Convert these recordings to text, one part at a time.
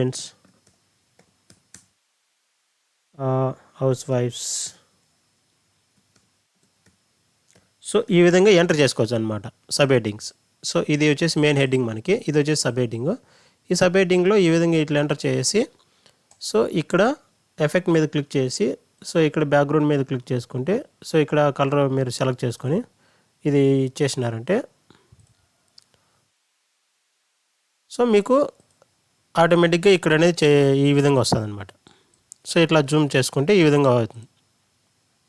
Students, house wives. So ఈ విధంగా enter చేసుకోవచ్చు అనమాట సబ్ హెడ్డింగ్స్. సో ఇది వచ్చేసి మెయిన్ హెడ్డింగ్ మనకి, ఇది వచ్చేసి సబ్ హెడ్డింగ్. ఈ సబ్ హెడ్డింగ్లో ఈ విధంగా ఇట్లా ఎంటర్ చేసి సో ఇక్కడ ఎఫెక్ట్ మీద క్లిక్ చేసి సో ఇక్కడ బ్యాక్గ్రౌండ్ మీద క్లిక్ చేసుకుంటే సో ఇక్కడ కలర్ మీరు సెలెక్ట్ చేసుకొని ఇది ఇచ్చేసినారంటే సో మీకు ఆటోమేటిక్గా ఇక్కడ అనేది ఈ విధంగా వస్తుంది అనమాట. సో ఇట్లా జూమ్ చేసుకుంటే ఈ విధంగా అవుతుంది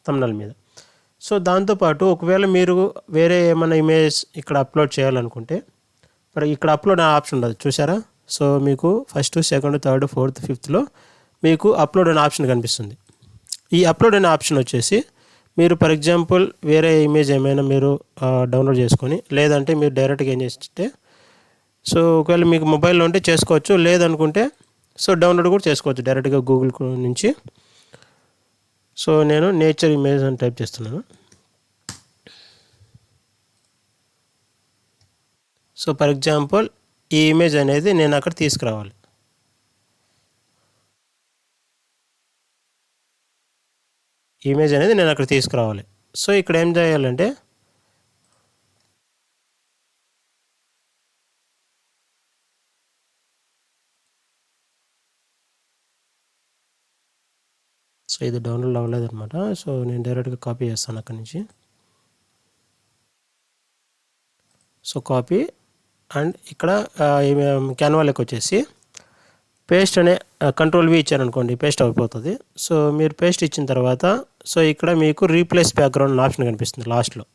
థంబ్నెయిల్ మీద. సో దాంతోపాటు ఒకవేళ మీరు వేరే ఏమైనా ఇమేజ్ ఇక్కడ అప్లోడ్ చేయాలనుకుంటే మరి ఇక్కడ అప్లోడ్ ఆప్షన్ ఉండదు చూసారా. సో మీకు ఫస్ట్, సెకండ్, థర్డ్, ఫోర్త్, ఫిఫ్త్లో మీకు అప్లోడ్ అనే ఆప్షన్ కనిపిస్తుంది. ఈ అప్లోడ్ అనే ఆప్షన్ వచ్చేసి మీరు ఫర్ ఎగ్జాంపుల్ వేరే ఇమేజ్ ఏమైనా మీరు డౌన్లోడ్ చేసుకొని లేదంటే మీరు డైరెక్ట్గా ఏం చేస్తే సో ఒకవేళ మీకు మొబైల్లో ఉంటే చేసుకోవచ్చు, లేదనుకుంటే సో డౌన్లోడ్ కూడా చేసుకోవచ్చు డైరెక్ట్గా గూగుల్ నుంచి. సో నేను నేచర్ ఇమేజ్ అని టైప్ చేస్తున్నాను. సో ఫర్ ఎగ్జాంపుల్ ఈ ఇమేజ్ అనేది నేను అక్కడ తీసుకురావాలి. ఇమేజ్ అనేది నేను అక్కడ తీసుకురావాలి. సో ఇక్కడ ఏం చేయాలంటే సో ఇది డౌన్లోడ్ అవ్వలేదు అనమాట. సో నేను డైరెక్ట్గా కాపీ చేస్తాను అక్కడి నుంచి. సో కాపీ అండ్ ఇక్కడ క్యాన్వాలోకి వచ్చేసి పేస్ట్ అనే కంట్రోల్-V ఇచ్చారనుకోండి పేస్ట్ అయిపోతుంది. సో మీరు పేస్ట్ ఇచ్చిన తర్వాత సో ఇక్కడ మీకు రీప్లేస్ బ్యాక్గ్రౌండ్ అనే ఆప్షన్ కనిపిస్తుంది లాస్ట్లో.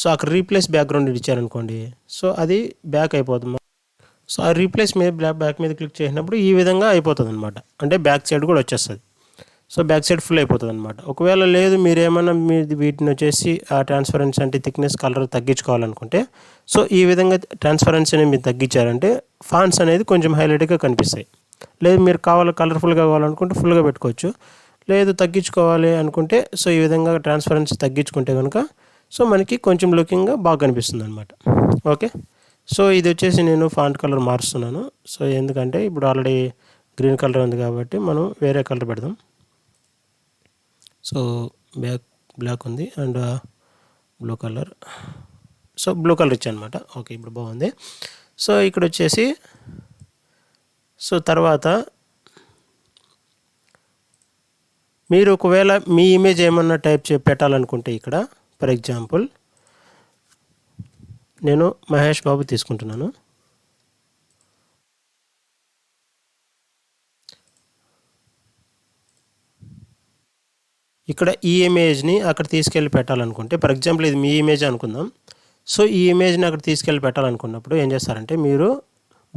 సో అక్కడ రీప్లేస్ బ్యాక్గ్రౌండ్ ఇచ్చారనుకోండి సో అది బ్యాక్ అయిపోతుంది. సో ఆ రీప్లేస్ మీద బ్యాక్ మీద క్లిక్ చేసినప్పుడు ఈ విధంగా అయిపోతుంది అనమాట. అంటే బ్యాక్ సైడ్ కూడా వచ్చేస్తుంది. సో బ్యాక్ సైడ్ ఫుల్ అయిపోతుంది అనమాట. ఒకవేళ లేదు మీరేమన్నా వీటిని వచ్చేసి ఆ ట్రాన్స్పరెన్సీ అంటే థిక్నెస్ కలర్ తగ్గించుకోవాలనుకుంటే సో ఈ విధంగా ట్రాన్స్పరెన్సీని మీరు తగ్గించారంటే ఫాంట్స్ అనేది కొంచెం హైలైట్గా కనిపిస్తాయి. లేదు మీరు కలర్ఫుల్గా కావాలనుకుంటే ఫుల్గా పెట్టుకోవచ్చు, లేదు తగ్గించుకోవాలి అనుకుంటే సో ఈ విధంగా ట్రాన్స్పరెన్సీ తగ్గించుకుంటే కనుక సో మనకి కొంచెం లుకింగ్గా బాగా కనిపిస్తుంది అనమాట. ఓకే, సో ఇది వచ్చేసి నేను ఫాంట్ కలర్ మారుస్తున్నాను. సో ఎందుకంటే ఇప్పుడు ఆల్రెడీ గ్రీన్ కలర్ ఉంది కాబట్టి మనం వేరే కలర్ పెడదాం. సో బ్లాక్ ఉంది and blue colour. So blue colour ఇచ్చానమాట. ఓకే, ఇప్పుడు బాగుంది. సో ఇక్కడ వచ్చేసి సో తర్వాత మీరు ఒకవేళ మీ ఇమేజ్ ఏమన్నా టైప్ పెట్టాలనుకుంటే ఇక్కడ ఫర్ ఎగ్జాంపుల్ నేను మహేష్ బాబు తీసుకుంటున్నాను. ఇక్కడ ఈ ఇమేజ్ని అక్కడ తీసుకెళ్ళి పెట్టాలనుకుంటే ఫర్ ఎగ్జాంపుల్ ఇది మీ ఇమేజ్ అనుకుందాం. సో ఈ ఇమేజ్ని అక్కడ తీసుకెళ్ళి పెట్టాలనుకున్నప్పుడు ఏం చేస్తారంటే మీరు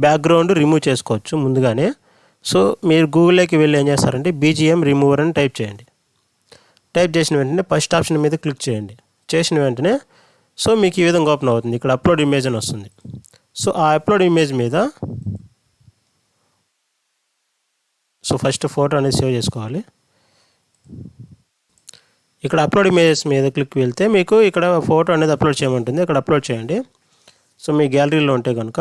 బ్యాక్గ్రౌండ్ రిమూవ్ చేసుకోవచ్చు ముందుగానే. సో మీరు గూగుల్లోకి వెళ్ళి ఏం చేస్తారంటే BGM రిమూవర్ అని టైప్ చేయండి. టైప్ చేసిన వెంటనే ఫస్ట్ ఆప్షన్ మీద క్లిక్ చేయండి. చేసిన వెంటనే సో మీకు ఈ విధంగా ఓపెన్ అవుతుంది. ఇక్కడ అప్లోడ్ ఇమేజ్ అని వస్తుంది. సో ఆ అప్లోడ్ ఇమేజ్ మీద సో ఫస్ట్ ఫోటో అనేది సేవ్ చేసుకోవాలి. ఇక్కడ అప్లోడ్ ఇమేజెస్ మీద క్లిక్ వెళ్తే మీకు ఇక్కడ ఫోటో అనేది అప్లోడ్ చేయమంటుంది. ఇక్కడ అప్లోడ్ చేయండి. సో మీ గ్యాలరీలో ఉంటే కనుక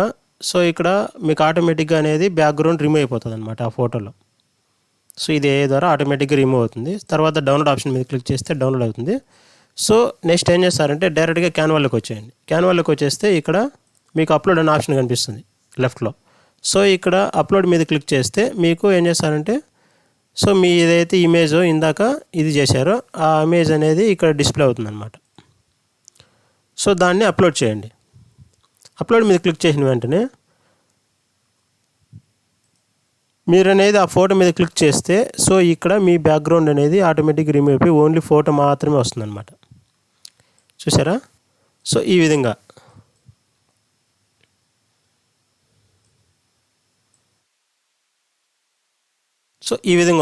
సో ఇక్కడ మీకు ఆటోమేటిక్గా అనేది బ్యాక్గ్రౌండ్ రిమూవ్ అయిపోతుంది అనమాట ఆ ఫోటోలో. సో ఇది ఏ ద్వారా ఆటోమేటిక్గా రిమూవ్ అవుతుంది. తర్వాత డౌన్లోడ్ ఆప్షన్ మీద క్లిక్ చేస్తే డౌన్లోడ్ అవుతుంది. సో నెక్స్ట్ ఏం చేస్తారంటే డైరెక్ట్గా క్యాన్వాలోకి వచ్చేయండి. క్యాన్వాలోకి వచ్చేస్తే ఇక్కడ మీకు అప్లోడ్ అనే ఆప్షన్ కనిపిస్తుంది లెఫ్ట్లో. సో ఇక్కడ అప్లోడ్ మీద క్లిక్ చేస్తే మీకు ఏం చేస్తారంటే సో మీ ఏదైతే ఇమేజ్ ఇందాక ఇది చేశారో ఆ ఇమేజ్ అనేది ఇక్కడ డిస్ప్లే అవుతుంది అనమాట. సో దాన్ని అప్లోడ్ చేయండి. అప్లోడ్ మీద క్లిక్ చేసిన వెంటనే మీరు అనేది ఆ ఫోటో మీద క్లిక్ చేస్తే సో ఇక్కడ మీ బ్యాక్గ్రౌండ్ అనేది ఆటోమేటిక్గా రిమూవ్ అయిపోయి ఓన్లీ ఫోటో మాత్రమే వస్తుంది అనమాట. చూసారా. సో ఈ విధంగా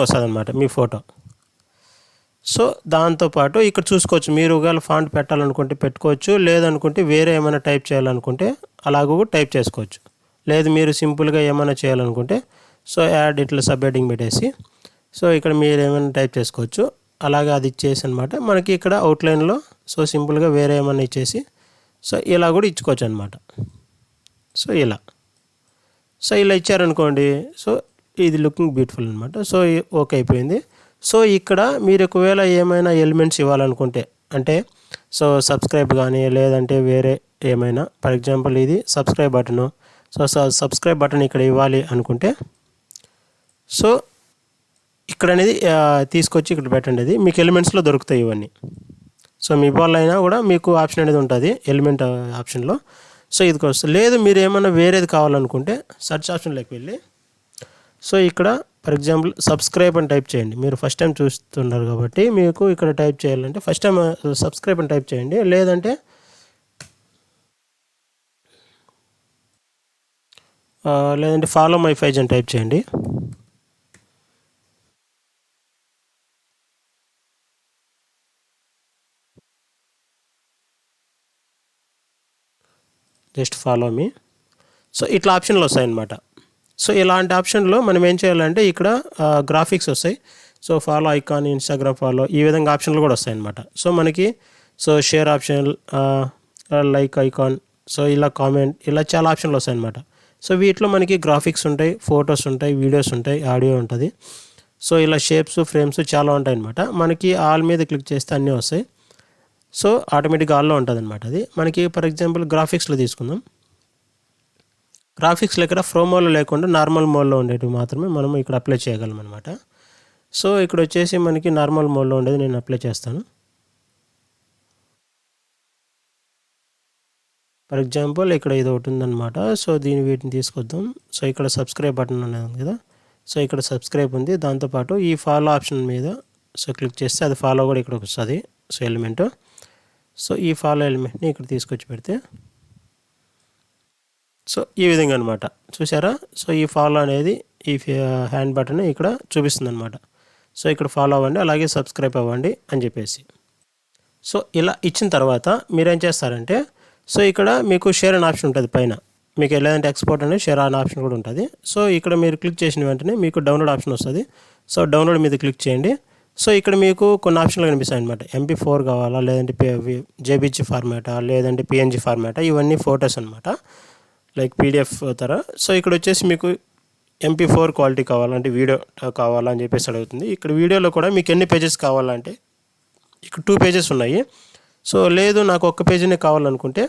వస్తుంది అనమాట మీ ఫోటో. సో దాంతోపాటు ఇక్కడ చూసుకోవచ్చు మీరు ఒకవేళ ఫాంట్ పెట్టాలనుకుంటే పెట్టుకోవచ్చు, లేదనుకుంటే వేరే ఏమైనా టైప్ చేయాలనుకుంటే అలాగూ టైప్ చేసుకోవచ్చు. లేదు మీరు సింపుల్గా ఏమైనా చేయాలనుకుంటే సో యాడ్ ఇట్లా సబ్ హెడ్డింగ్ పెట్టేసి సో ఇక్కడ మీరు ఏమైనా టైప్ చేసుకోవచ్చు. అలాగే అది ఇచ్చేసి అనమాట మనకి ఇక్కడ అవుట్లైన్లో సో సింపుల్గా వేరే ఏమైనా ఇచ్చేసి సో ఇలా కూడా ఇచ్చుకోవచ్చు అనమాట. సో ఇలా సో ఇలా ఇచ్చారనుకోండి, సో ఇది లుకింగ్ బ్యూటిఫుల్ అనమాట. సో ఓకే అయిపోయింది. సో ఇక్కడ మీరు ఒకవేళ ఏమైనా ఎలిమెంట్స్ ఇవ్వాలనుకుంటే, అంటే సో సబ్స్క్రైబ్ కానీ లేదంటే వేరే ఏమైనా, ఫర్ ఎగ్జాంపుల్ ఇది subscribe button. So subscribe button ఇక్కడ ఇవ్వాలి అనుకుంటే, సో ఇక్కడ అనేది తీసుకొచ్చి ఇక్కడ పెట్టండి. అది మీకు ఎలిమెంట్స్లో దొరుకుతాయి ఇవన్నీ. సో మీ వాళ్ళు అయినా కూడా మీకు ఆప్షన్ అనేది ఉంటుంది ఎలిమెంట్ ఆప్షన్లో. సో ఇది వస్తుంది. లేదు మీరు ఏమైనా వేరేది కావాలనుకుంటే సెర్చ్ ఆప్షన్లోకి వెళ్ళి, సో ఇక్కడ ఫర్ ఎగ్జాంపుల్ సబ్స్క్రైబ్ అని టైప్ చేయండి. మీరు ఫస్ట్ టైం చూస్తున్నారు కాబట్టి మీకు ఇక్కడ టైప్ చేయాలంటే ఫస్ట్ టైం సబ్స్క్రైబ్ అని టైప్ చేయండి. లేదంటే ఫాలో మై పేజ్ అని టైప్ చేయండి. Just follow me. సో ఇట్లా ఆప్షన్లు వస్తాయన్నమాట. సో ఇలాంటి ఆప్షన్లో మనం ఏం చేయాలంటే ఇక్కడ గ్రాఫిక్స్ వస్తాయి. So follow icon, Instagram follow, ఈ విధంగా ఆప్షన్లు కూడా వస్తాయన్నమాట. సో మనకి so share option, like icon, so ఇలా కామెంట్, ఇలా చాలా ఆప్షన్లు వస్తాయన్నమాట. సో వీటిలో మనకి గ్రాఫిక్స్ ఉంటాయి, ఫొటోస్ ఉంటాయి, వీడియోస్ ఉంటాయి, ఆడియో ఉంటుంది. సో ఇలా షేప్స్, ఫ్రేమ్స్ చాలా ఉంటాయి అన్నమాట. మనకి ఆల్ మీద క్లిక్ చేస్తే అన్నీ వస్తాయి. సో ఆటోమేటిక్గా ఆల్లో ఉంటుంది అనమాట. అది మనకి ఫర్ ఎగ్జాంపుల్ గ్రాఫిక్స్లో తీసుకుందాం. గ్రాఫిక్స్లో ఇక్కడ ప్రో మోడ్లో లేకుండా నార్మల్ మోడ్లో ఉండేటివి మాత్రమే మనం ఇక్కడ అప్లై చేయగలం అనమాట. సో ఇక్కడ వచ్చేసి మనకి నార్మల్ మోడ్లో ఉండేది నేను అప్లై చేస్తాను. ఫర్ ఎగ్జాంపుల్ ఇక్కడ ఇది ఒకటి ఉందన్నమాట. సో వీటిని తీసుకొద్దాం. సో ఇక్కడ సబ్స్క్రైబ్ బటన్ అనేది కదా. సో ఇక్కడ సబ్స్క్రైబ్ ఉంది. దాంతోపాటు ఈ ఫాలో ఆప్షన్ మీద సో క్లిక్ చేస్తే అది ఫాలో కూడా ఇక్కడ వస్తుంది. సో ఎలిమెంట్, సో ఈ ఫాలో ఎలిమెంట్ని ఇక్కడ తీసుకొచ్చి పెడితే సో ఈ విధంగా అనమాట. చూసారా? సో ఈ ఫాలో అనేది ఈ హ్యాండ్ బటన్ ఇక్కడ చూపిస్తుంది అనమాట. సో ఇక్కడ ఫాలో అవ్వండి, అలాగే సబ్స్క్రైబ్ అవ్వండి అని చెప్పేసి. సో ఇలా ఇచ్చిన తర్వాత మీరేం చేస్తారంటే, సో ఇక్కడ మీకు షేర్ అనే ఆప్షన్ ఉంటుంది పైన. మీకు లేదంటే ఎక్స్పోర్ట్ అనేది షేర్ అనే ఆప్షన్ కూడా ఉంటుంది. సో ఇక్కడ మీరు క్లిక్ చేసిన వెంటనే మీకు డౌన్లోడ్ ఆప్షన్ వస్తుంది. సో డౌన్లోడ్ మీద క్లిక్ చేయండి. సో ఇక్కడ మీకు కొన్ని ఆప్షన్లు కనిపిస్తాయి అనమాట. MP4 కావాలా, లేదంటే JPG ఫార్మాటా, లేదంటే PNG ఫార్మాటా, ఇవన్నీ ఫొటోస్ అనమాట, లైక్ PDF తర. సో ఇక్కడ వచ్చేసి మీకు MP4 క్వాలిటీ కావాలంటే వీడియో కావాలని చెప్పేసి అడుగుతుంది. ఇక్కడ వీడియోలో కూడా మీకు ఎన్ని పేజెస్ కావాలంటే ఇక్కడ 2 పేజెస్ ఉన్నాయి. సో లేదు నాకు ఒక్క పేజీనే కావాలనుకుంటే,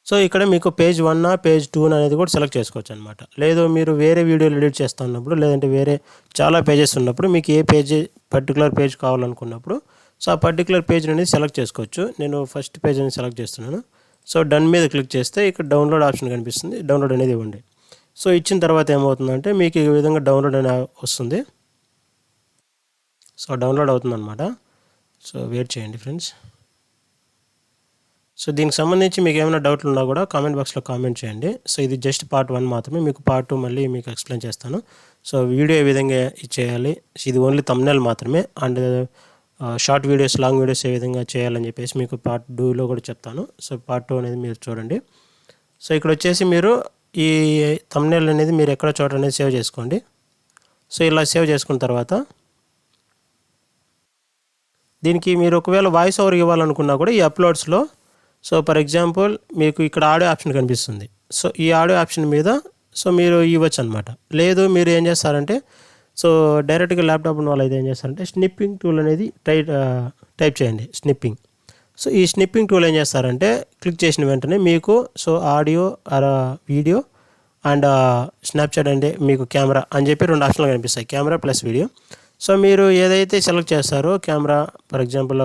సో ఇక్కడ మీకు పేజ్ 1 పేజ్ 2 అనేది కూడా సెలెక్ట్ చేసుకోవచ్చు అనమాట. లేదు మీరు వేరే వీడియోలు ఎడిట్ చేస్తున్నప్పుడు, లేదంటే వేరే చాలా పేజెస్ ఉన్నప్పుడు మీకు ఏ పేజీ పర్టికులర్ పేజ్ కావాలనుకున్నప్పుడు సో ఆ పర్టికులర్ పేజ్ అనేది సెలెక్ట్ చేసుకోవచ్చు. నేను ఫస్ట్ పేజ్ అనేది సెలెక్ట్ చేస్తున్నాను. సో డన్ మీద క్లిక్ చేస్తే ఇక్కడ డౌన్లోడ్ ఆప్షన్ కనిపిస్తుంది. డౌన్లోడ్ అనేది ఇవ్వండి. సో ఇచ్చిన తర్వాత ఏమవుతుందంటే మీకు ఈ విధంగా డౌన్లోడ్ అనేది వస్తుంది. సో డౌన్లోడ్ అవుతుందన్నమాట. సో వెయిట్ చేయండి ఫ్రెండ్స్. సో దీనికి సంబంధించి మీకు ఏమైనా డౌట్లు ఉన్నా కూడా కామెంట్ బాక్స్లో కామెంట్ చేయండి. సో ఇది జస్ట్ పార్ట్ 1 మాత్రమే. మీకు పార్ట్ 2 మళ్ళీ మీకు ఎక్స్ప్లెయిన్ చేస్తాను. సో వీడియో ఏ విధంగా చేయాలి, ఇది ఓన్లీ థంబ్నెయిల్ మాత్రమే. And short videos, long videos ఏ విధంగా చేయాలని చెప్పేసి మీకు పార్ట్ 2లో కూడా చెప్తాను. సో పార్ట్ 2 అనేది మీరు చూడండి. సో ఇక్కడ వచ్చేసి మీరు ఈ థంబ్నెయిల్ అనేది మీరు ఎక్కడ చోట అనేది సేవ్ చేసుకోండి. సో ఇలా సేవ్ చేసుకున్న తర్వాత దీనికి మీరు ఒకవేళ వాయిస్ ఓవర్ ఇవ్వాలనుకున్నా కూడా ఈ అప్లోడ్స్లో, సో ఫర్ ఎగ్జాంపుల్ మీకు ఇక్కడ ఆడియో ఆప్షన్ కనిపిస్తుంది. సో ఈ ఆడియో ఆప్షన్ మీద సో మీరు ఇవ్వచ్చు అనమాట. లేదు మీరు ఏం చేస్తారంటే, సో డైరెక్ట్గా ల్యాప్టాప్ ఉన్న వాళ్ళు అయితే ఏం చేస్తారంటే స్నిప్పింగ్ టూల్ అనేది టైప్ చేయండి, స్నిప్పింగ్. సో ఈ స్నిప్పింగ్ టూల్ ఏం చేస్తారంటే క్లిక్ చేసిన వెంటనే మీకు so audio, video and Snapchat అంటే మీకు కెమెరా అని చెప్పి 2 ఆప్షన్లు కనిపిస్తాయి, కెమెరా ప్లస్ వీడియో. సో మీరు ఏదైతే సెలెక్ట్ చేస్తారో camera, for example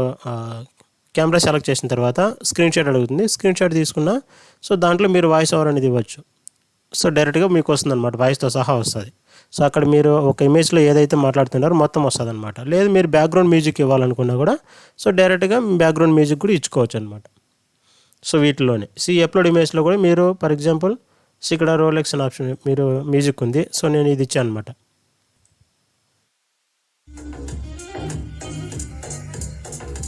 camera select చేసిన తర్వాత స్క్రీన్ షాట్ అడుగుతుంది. స్క్రీన్ షాట్ తీసుకున్నా సో దాంట్లో మీరు వాయిస్ ఓవర్ అనేది ఇవ్వచ్చు. సో డైరెక్ట్గా మీకు వస్తుంది అనమాట, వాయిస్తో సహా వస్తుంది. సో అక్కడ మీరు ఒక ఇమేజ్లో ఏదైతే మాట్లాడుతున్నారో మొత్తం వస్తుంది అనమాట. లేదు మీరు బ్యాక్గ్రౌండ్ మ్యూజిక్ ఇవ్వాలనుకున్నా కూడా సో డైరెక్ట్గా బ్యాక్గ్రౌండ్ మ్యూజిక్ కూడా ఇచ్చుకోవచ్చు అనమాట. సో వీటిలోనే అప్లోడ్ ఇమేజ్లో కూడా మీరు ఫర్ ఎగ్జాంపుల్ ఇక్కడ రోలెక్స్ అనే ఆప్షన్ మీరు మ్యూజిక్ ఉంది. సో నేను ఇది ఇచ్చాను అనమాట.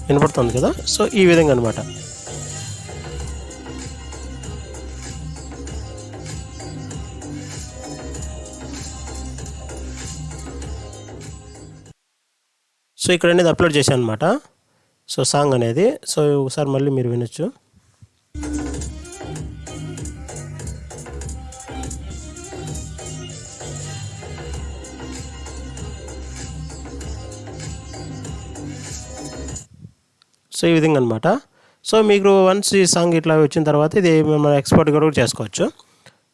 వినపడుతుంది కదా. సో ఈ విధంగా అనమాట. సో ఇక్కడ అనేది అప్లోడ్ చేశాను అనమాట. సో సాంగ్ అనేది సో ఒకసారి మళ్ళీ మీరు వినొచ్చు. సో ఈ విధంగా అనమాట. సో మీకు వన్స్ ఈ సాంగ్ ఇట్లా వచ్చిన తర్వాత ఇది మనం ఎక్స్పోర్ట్ కూడా చేసుకోవచ్చు.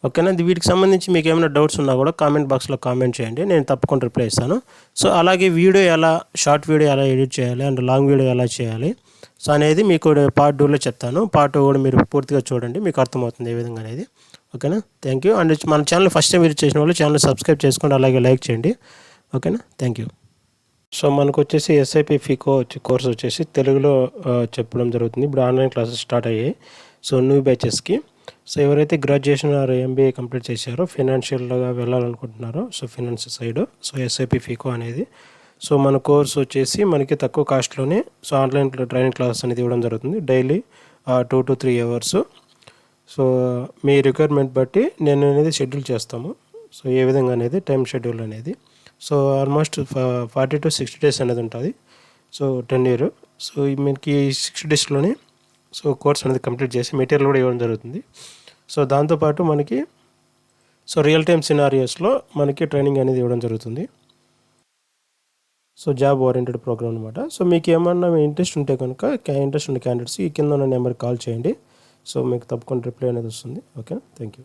ఓకేనా. వీటికి సంబంధించి మీకు ఏమైనా డౌట్స్ ఉన్నా కూడా కామెంట్ బాక్స్లో కామెంట్ చేయండి, నేను తప్పకుండా రిప్లై ఇస్తాను. సో అలాగే వీడియో ఎలా, షార్ట్ వీడియో ఎలా ఎడిట్ చేయాలి అండ్ లాంగ్ వీడియో ఎలా చేయాలి సో అనేది మీకు పార్ట్ 2లో చెప్తాను. పార్ట్ 2 కూడా మీరు పూర్తిగా చూడండి, మీకు అర్థమవుతుంది ఏ విధంగా అనేది. ఓకేనా. Thank you. అండ్ మన ఛానల్ ఫస్ట్ టైం విజిట్ చేసిన వాళ్ళు ఛానల్ సబ్స్క్రైబ్ చేసుకోండి, అలాగే లైక్ చేయండి. ఓకేనా. Thank you. సో మనకు వచ్చేసి ఎస్ఐపి ఫికో కోర్స్ వచ్చేసి తెలుగులో చెప్పడం జరుగుతుంది. ఇప్పుడు ఆన్లైన్ క్లాసెస్ స్టార్ట్ అయ్యాయి. సో న్యూ బ్యాచెస్కి. సో ఎవరైతే గ్రాడ్యుయేషన్ ఆర్ ఎంబీఏ కంప్లీట్ చేశారో, ఫైనాన్షియల్గా వెళ్ళాలనుకుంటున్నారో, so finance side, so SAP FICO అనేది, సో మన కోర్స్ వచ్చేసి మనకి తక్కువ కాస్ట్లోనే సో ఆన్లైన్ ట్రైనింగ్ క్లాసెస్ అనేది ఇవ్వడం జరుగుతుంది. Daily 2 to 3 hours. సో మీ రిక్వైర్మెంట్ బట్టి నేను అనేది షెడ్యూల్ చేస్తాము. సో ఏ విధంగా అనేది టైం షెడ్యూల్ అనేది, సో ఆల్మోస్ట్ 40 to 60 days అనేది ఉంటుంది. So 10 year. సో మనకి 60 daysలోనే సో కోర్స్ అనేది కంప్లీట్ చేసి మెటీరియల్ కూడా ఇవ్వడం జరుగుతుంది. సో దాంతోపాటు మనకి సో రియల్ టైమ్ సినారియోస్లో మనకి ట్రైనింగ్ అనేది ఇవ్వడం జరుగుతుంది. సో జాబ్ ఓరియంటెడ్ ప్రోగ్రామ్ అనమాట. సో మీకు ఏమన్నా ఇంట్రెస్ట్ ఉంటే కనుక ఇంట్రెస్ట్ ఉన్న క్యాండిడేట్స్ ఈ కింద ఉన్న నెంబర్కి కాల్ చేయండి. సో మీకు తప్పకుండా రిప్లై అనేది వస్తుంది. ఓకే. Thank you.